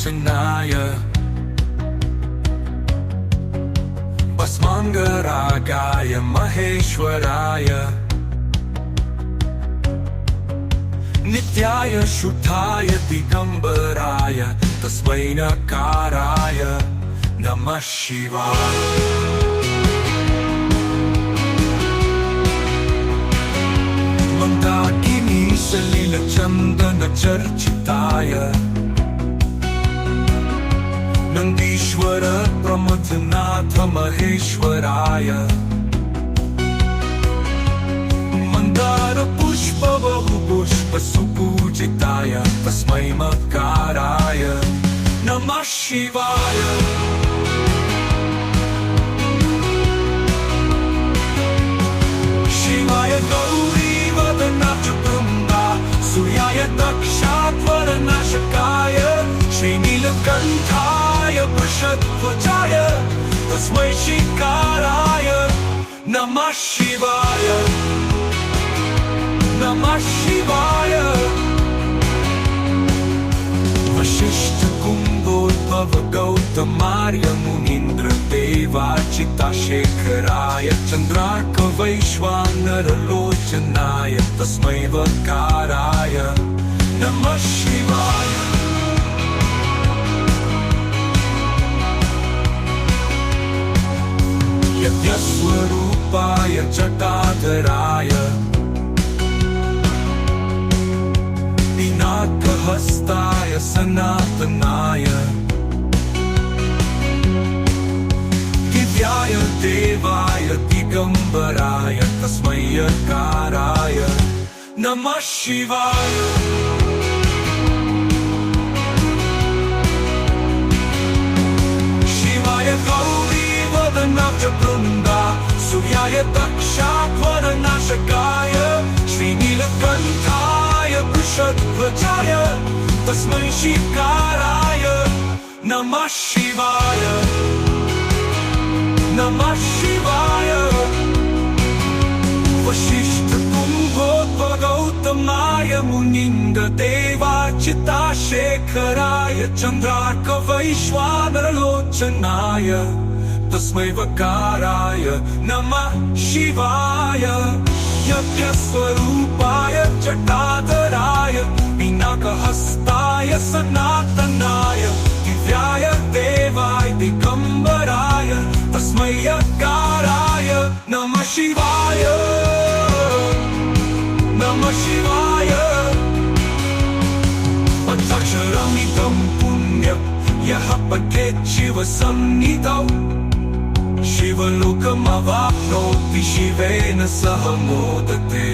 लोचनाय भस्मांगरागाय महेश्वराय नित्याय शुद्धाय दिगंबराय तस्मै नकाराय नमः शिवाय। मंदाकिनी सलिल चंदन चर्चिताय नंदीश्वर प्रमथनाथ महेश्वराय मंदार पुष्प बहुपुष्प सुपूजिताय तस्मै मकाराय नमः शिवाय। शिवाय गौरी वदनाथ वृंदा सूर्याय दक्षाध्वरनाशकाय श्रीनीलकंठाय वृषध्वजाय तस्मै शिकाराय नमः शिवाय नमः शिवाय। वशिष्ठ कुंभोद्भव गौतमार्य मुनीन्द्र देवाचिताशेखराय चंद्रार्क वैश्वानर लोचनाय तस्मै वकाराय नमः शिवाय। यज्ञस्वरूपाय जटाधराय पिनाकहस्ताय सनातनाय दिव्याय देवाय दिगंबराय तस्मै यकाराय नमः शिवाय। शिवाय गौरी वदनाथ वृंदा सूर्याय दक्षाध्वरनाशकाय श्रीनीलकंठाय वृषध्वजाय तस्मै शिकाराय नमः शिवाय नमः शिवाय। वशिष्ठ कुंभोद्भव गौतमाय मुनीन्द्र देवाचिताशेखराय चंद्रार्क वैश्वानर लोचनाय तस्मै वकाराय नमः शिवाय। यज्ञस्वरूपाय जटाधराय पिनाकहस्ताय सनातनाय दिव्याय देवाय दिगंबराय तस्मै यकाराय नमः शिवाय नमः शिवाय। पञ्चाक्षरमिदं पुण्यं यः पठेत् शिवसन्निधौ शिवलोकमवाप्नोति शिवेन सह मोदते